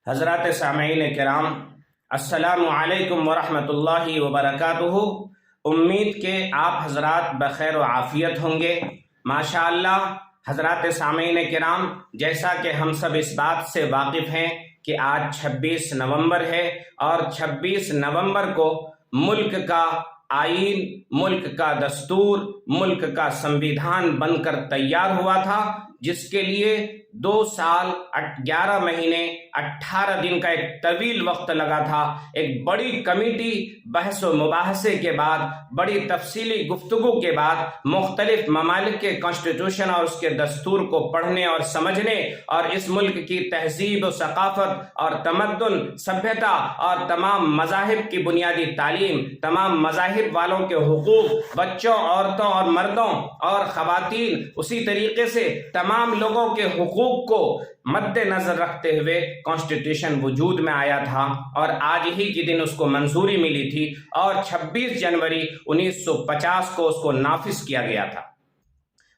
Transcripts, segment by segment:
حضرات سامعین کرام، السلام علیکم ورحمۃ اللہ وبرکاتہ۔ امید کہ آپ حضرات بخیر و عافیت ہوں گے۔ ماشاءاللہ حضرات سامعین کرام، جیسا کہ ہم سب اس بات سے واقف ہیں کہ آج 26 نومبر ہے اور 26 نومبر کو ملک کا آئین، ملک کا دستور، ملک کا سنویدھان بن کر تیار ہوا تھا، جس کے لیے 2 سال 11 مہینے 18 دن کا ایک طویل وقت لگا تھا۔ ایک بڑی کمیٹی بحث و مباحثے کے بعد، بڑی تفصیلی گفتگو کے بعد، مختلف ممالک کے کانسٹیٹیوشن اور اس کے دستور کو پڑھنے اور سمجھنے اور اس ملک کی تہذیب و ثقافت اور تمدن، سبھیتا اور تمام مذاہب کی بنیادی تعلیم، تمام مذاہب والوں کے حقوق، بچوں، عورتوں اور مردوں اور خواتین، اسی طریقے سے تمام لوگوں کے حقوق کو مد نظر رکھتے ہوئے کانسٹیٹیوشن وجود میں آیا تھا اور آج ہی کے دن اس کو منظوری ملی تھی اور 26 جنوری 1950 کو اس کو نافذ کیا گیا تھا۔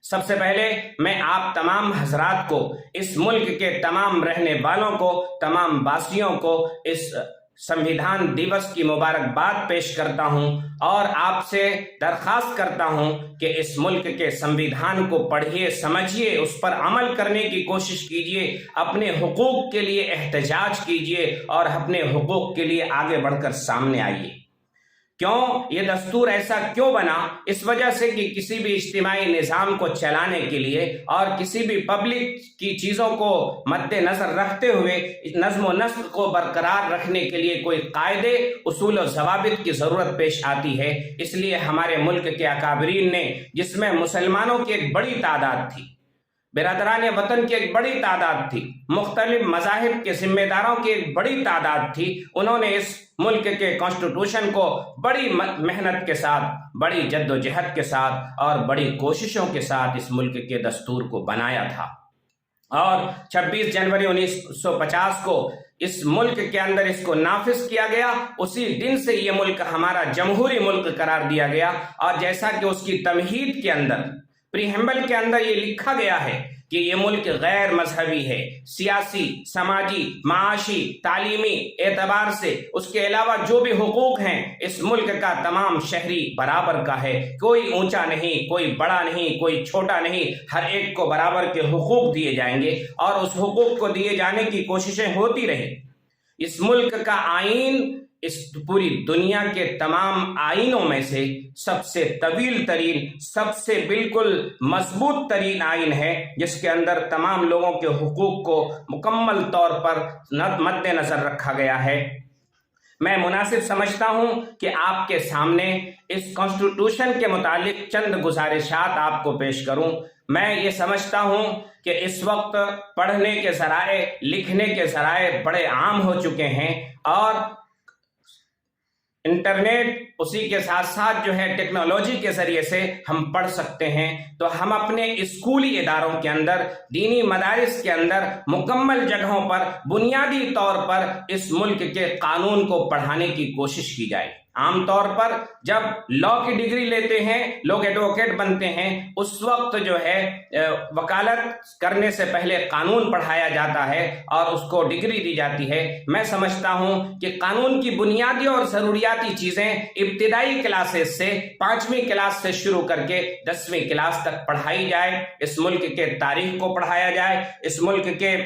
سب سے پہلے میں آپ تمام حضرات کو، اس ملک کے تمام رہنے والوں کو، تمام باسیوں کو اس سنویدھان دیوس کی مبارکباد پیش کرتا ہوں اور آپ سے درخواست کرتا ہوں کہ اس ملک کے سنویدھان کو پڑھیے، سمجھیے، اس پر عمل کرنے کی کوشش کیجیے، اپنے حقوق کے لیے احتجاج کیجیے اور اپنے حقوق کے لیے آگے بڑھ کر سامنے آئیے۔ کیوں یہ دستور ایسا کیوں بنا؟ اس وجہ سے کہ کسی بھی اجتماعی نظام کو چلانے کے لیے اور کسی بھی پبلک کی چیزوں کو مد نظر رکھتے ہوئے نظم و نسق کو برقرار رکھنے کے لیے کوئی قاعدے، اصول و ضوابط کی ضرورت پیش آتی ہے۔ اس لیے ہمارے ملک کے اکابرین نے، جس میں مسلمانوں کی ایک بڑی تعداد تھی، برادران وطن کی ایک بڑی تعداد تھی، مختلف مذاہب کے ذمہ داروں کی ایک بڑی تعداد تھی، انہوں نے اس ملک کے کانسٹیٹیوشن کو بڑی محنت کے ساتھ، بڑی جد و جہد کے ساتھ اور بڑی کوششوں کے ساتھ اس ملک کے دستور کو بنایا تھا اور 26 جنوری 1950 کو اس ملک کے اندر اس کو نافذ کیا گیا۔ اسی دن سے یہ ملک ہمارا جمہوری ملک قرار دیا گیا اور جیسا کہ اس کی تمہید کے اندر، پریمبل کے اندر یہ لکھا گیا ہے کہ یہ ملک غیر مذہبی ہے، سیاسی، سماجی، معاشی، تعلیمی اعتبار سے اس کے علاوہ جو بھی حقوق ہیں اس ملک کا تمام شہری برابر کا ہے، کوئی اونچا نہیں، کوئی بڑا نہیں، کوئی چھوٹا نہیں، ہر ایک کو برابر کے حقوق دیے جائیں گے اور اس حقوق کو دیے جانے کی کوششیں ہوتی رہیں۔ اس ملک کا آئین اس پوری دنیا کے تمام آئینوں میں سے سب سے طویل ترین، سب سے بالکل مضبوط ترین آئین ہے، جس کے اندر تمام لوگوں کے حقوق کو مکمل طور پر مد نظر رکھا گیا ہے۔ میں مناسب سمجھتا ہوں کہ آپ کے سامنے اس کانسٹیٹیوشن کے متعلق چند گزارشات آپ کو پیش کروں۔ میں یہ سمجھتا ہوں کہ اس وقت پڑھنے کے ذرائع، لکھنے کے ذرائع بڑے عام ہو چکے ہیں اور انٹرنیٹ اسی کے ساتھ ساتھ جو ہے ٹیکنالوجی کے ذریعے سے ہم پڑھ سکتے ہیں، تو ہم اپنے اسکولی اداروں کے اندر، دینی مدارس کے اندر مکمل جگہوں پر بنیادی طور پر اس ملک کے قانون کو پڑھانے کی کوشش کی جائے۔ عام طور پر جب لاء کی ڈگری لیتے ہیں، لوگ ایڈوکیٹ بنتے ہیں، اس وقت جو ہے وکالت کرنے سے پہلے قانون پڑھایا جاتا ہے اور اس کو ڈگری دی جاتی ہے۔ میں سمجھتا ہوں کہ قانون کی بنیادی اور ضروریاتی چیزیں ابتدائی کلاسز سے 5ویں کلاس سے شروع کر کے 10ویں کلاس تک پڑھائی جائے، اس ملک کے تاریخ کو پڑھایا جائے، اس ملک کے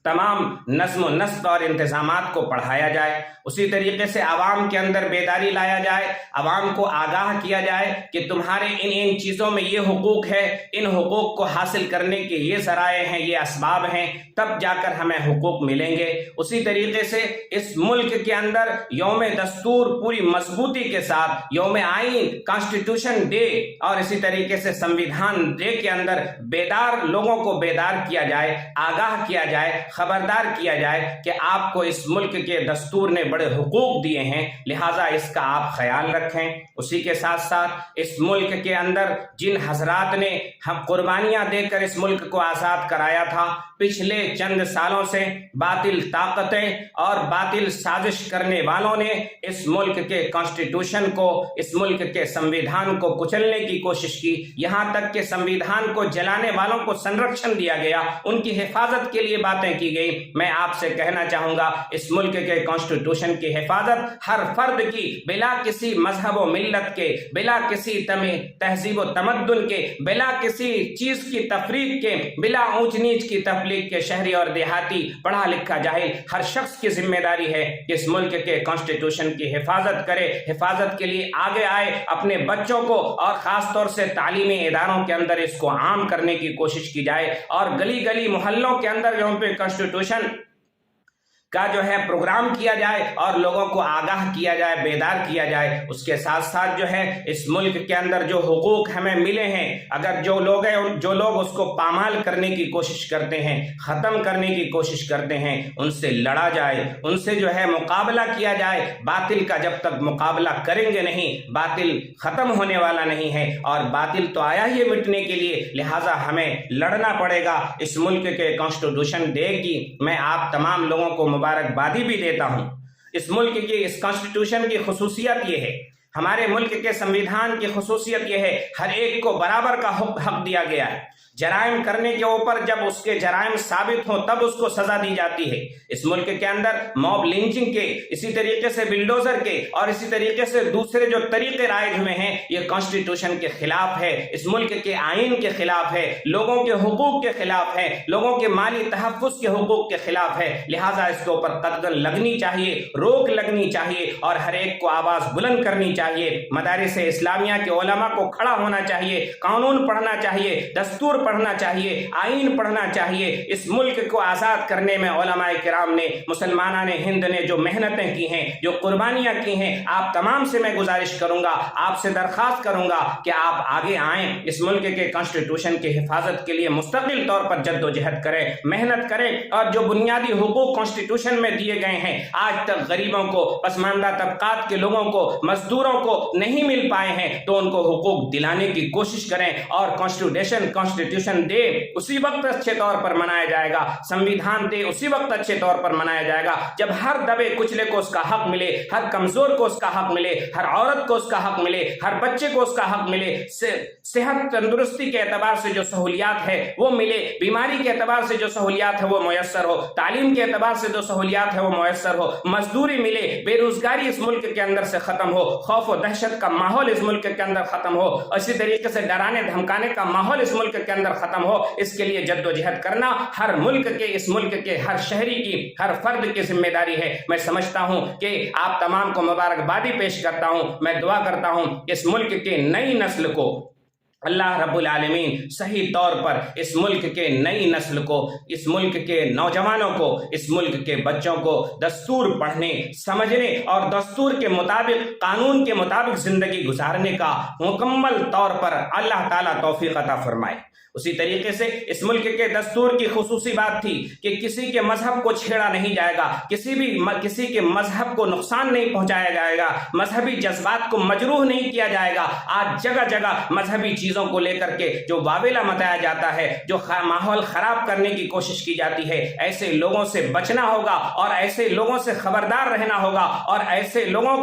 تمام نظم و نسق اور انتظامات کو پڑھایا جائے۔ اسی طریقے سے عوام کے اندر بیداری لایا جائے، عوام کو آگاہ کیا جائے کہ تمہارے ان چیزوں میں یہ حقوق ہے، ان حقوق کو حاصل کرنے کے یہ ذرائع ہیں، یہ اسباب ہیں، تب جا کر ہمیں حقوق ملیں گے۔ اسی طریقے سے اس ملک کے اندر یوم دستور پوری مضبوطی کے ساتھ، یوم آئین، کانسٹیٹیوشن ڈے اور اسی طریقے سے سنویدھان ڈے کے اندر بیدار لوگوں کو بیدار کیا جائے، آگاہ کیا جائے، خبردار کیا جائے کہ آپ کو اس ملک کے دستور نے بڑے حقوق دیے ہیں، لہٰذا اس کا آپ خیال رکھیں۔ اسی کے ساتھ ساتھ اس ملک کے اندر جن حضرات نے ہم قربانیاں دے کر اس ملک کو آزاد کرایا تھا، پچھلے چند سالوں سے باطل طاقتیں اور باطل سازش کرنے والوں نے اس ملک کے کانسٹیٹیوشن کو، اس ملک کے سنویدھان کو کچلنے کی کوشش کی، یہاں تک کہ سنویدھان کو جلانے والوں کو سنرکشن دیا گیا، ان کی حفاظت کے لیے باتیں کی کی گئی. میں آپ سے کہنا چاہوں گا اس ملک کے کانسٹیٹیوشن کی حفاظت ہر فرد کی بلا کسی مذہب و ملت کے، بلا کسی تہذیب و تمدن کے، بلا کسی چیز کی تفریق کے، بلا اونچ نیچ کی تفریق کے، شہری اور دیہاتی، پڑھا لکھا جاہل، ہر شخص کی ذمہ داری ہے کہ اس ملک کے کانسٹیٹیوشن کی حفاظت کرے. حفاظت کے لیے آگے آئے، اپنے بچوں کو اور خاص طور سے تعلیمی اداروں کے اندر اس کو عام کرنے کی کوشش کی جائے، اور گلی گلی محلوں کے اندر جو پہ کانسٹیٹیوشن کا جو ہے پروگرام کیا جائے اور لوگوں کو آگاہ کیا جائے، بیدار کیا جائے. اس کے ساتھ ساتھ جو ہے اس ملک کے اندر جو حقوق ہمیں ملے ہیں، اگر جو لوگ اس کو پامال کرنے کی کوشش کرتے ہیں، ختم کرنے کی کوشش کرتے ہیں، ان سے لڑا جائے، ان سے جو ہے مقابلہ کیا جائے. باطل کا جب تک مقابلہ کریں گے نہیں، باطل ختم ہونے والا نہیں ہے، اور باطل تو آیا ہی مٹنے کے لیے، لہٰذا ہمیں لڑنا پڑے گا اس ملک کے کانسٹیٹیوشن ڈے کی. میں آپ تمام لوگوں کو مبارکبادی بھی دیتا ہوں. اس ملک کی اس کانسٹیٹیوشن کی خصوصیت یہ ہے، ہمارے ملک کے سمویدھان کی خصوصیت یہ ہے، ہر ایک کو برابر کا حق دیا گیا ہے. جرائم کرنے کے اوپر جب اس کے جرائم ثابت ہوں تب اس کو سزا دی جاتی ہے. اس ملک کے اندر موب لنچنگ کے، اسی طریقے سے بلڈوزر کے، اور اسی طریقے سے دوسرے جو طریقے رائج ہوئے ہیں، یہ کانسٹیٹیوشن کے خلاف ہے، اس ملک کے آئین کے خلاف ہے، لوگوں کے حقوق کے خلاف ہے، لوگوں کے مالی تحفظ کے حقوق کے خلاف ہے. لہٰذا اس کے اوپر قدغن لگنی چاہیے، روک لگنی چاہیے، اور ہر ایک کو آواز بلند کرنی چاہیے. مدارس اسلامیہ کے علماء کو کھڑا ہونا چاہیے، قانون پڑھنا چاہیے، دستور پڑھنا چاہیے، آئین پڑھنا چاہیے. اس ملک کو آزاد کرنے میں علماء کرام نے، مسلمانان ہند نے جو محنتیں کی ہیں، جو قربانیاں کی ہیں، آپ تمام سے میں گزارش کروں گا، آپ سے درخواست کروں گا کہ آپ آگے آئیں، اس ملک کے کانسٹیٹیوشن کی حفاظت کے لیے مستقل طور پر جد و جہد کریں، محنت کریں، اور جو بنیادی حقوق کانسٹیٹیوشن میں دیے گئے ہیں، آج تک غریبوں کو، پسماندہ طبقات کے لوگوں کو، مزدوروں کو نہیں مل پائے ہیں، تو ان کو حقوق دلانے کی کوشش کریں. اور کانسٹیٹیوشن ڈے اسی وقت اچھے طور پر منایا جائے گا، سمویدھان ڈے اسی وقت اچھے طور پر منایا جائے گا جب ہر دبے کچلے کو اس کا حق ملے، ہر کمزور کو اس کا حق ملے، ہر عورت کو اس کا حق ملے، ہر بچے کو اس کا حق ملے، صحت تندرستی کے اعتبار سے جو سہولیات ہے وہ ملے، بیماری کے اعتبار سے جو سہولیات ہے وہ میسر ہو، تعلیم کے اعتبار سے جو سہولیات ہے وہ میسر ہو، مزدوری ملے، بے روزگاری اس ملک کے اندر سے ختم ہو، خوف و دہشت کا ماحول اس ملک کے اندر ختم ہو، اسی طریقے سے ڈرانے دھمکانے کا ماحول اس ملک کے اندر ختم ہو. اس کے لیے جد و جہد کرنا ہر ملک کے، اس ملک کے ہر شہری کی، ہر فرد کی ذمہ داری ہے. میں سمجھتا ہوں کہ آپ تمام کو مبارکبادی پیش کرتا ہوں. میں دعا کرتا ہوں اس ملک کے نئی نسل کو اللہ رب العالمین صحیح طور پر، اس ملک کے نئی نسل کو، اس ملک کے نوجوانوں کو، اس ملک کے بچوں کو دستور پڑھنے، سمجھنے اور دستور کے مطابق، قانون کے مطابق زندگی گزارنے کا مکمل طور پر اللہ تعالیٰ توفیق عطا فرمائے. اسی طریقے سے اس ملک کے دستور کی خصوصی بات تھی کہ کسی کے مذہب کو چھیڑا نہیں جائے گا، کسی کے مذہب کو نقصان نہیں پہنچایا جائے گا، مذہبی جذبات کو مجروح نہیں کیا جائے گا. آج جگہ جگہ مذہبی چیزوں کو لے کر کے جو واویلا مچایا جاتا ہے، جو ماحول خراب کرنے کی کوشش کی جاتی ہے، ایسے لوگوں سے بچنا ہوگا اور ایسے لوگوں سے خبردار رہنا ہوگا، اور ایسے لوگوں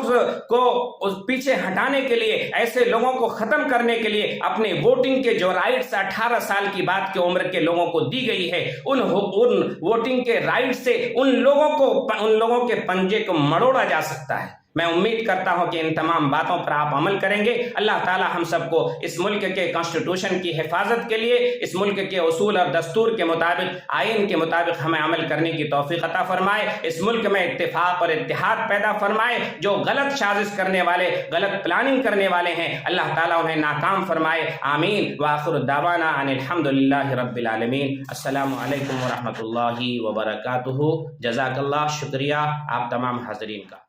کو پیچھے ہٹانے کے لیے، ایسے لوگوں کو ختم کرنے کے لیے اپنے ووٹنگ کے جو رائٹس 18 سال کی بات کی عمر کے لوگوں کو دی گئی ہے، ان ووٹنگ کے رائٹ سے ان لوگوں کے پنجے کو مڑوڑا جا سکتا ہے. میں امید کرتا ہوں کہ ان تمام باتوں پر آپ عمل کریں گے. اللہ تعالی ہم سب کو اس ملک کے کانسٹیٹیوشن کی حفاظت کے لیے، اس ملک کے اصول اور دستور کے مطابق، آئین کے مطابق ہمیں عمل کرنے کی توفیق عطا فرمائے. اس ملک میں اتفاق اور اتحاد پیدا فرمائے. جو غلط سازش کرنے والے، غلط پلاننگ کرنے والے ہیں، اللہ تعالیٰ انہیں ناکام فرمائے. آمین. وآخر دعوانا ان الحمدللہ رب العالمین. السلام علیکم ورحمۃ اللہ وبرکاتہ. جزاک اللہ. شکریہ آپ تمام حاضرین کا.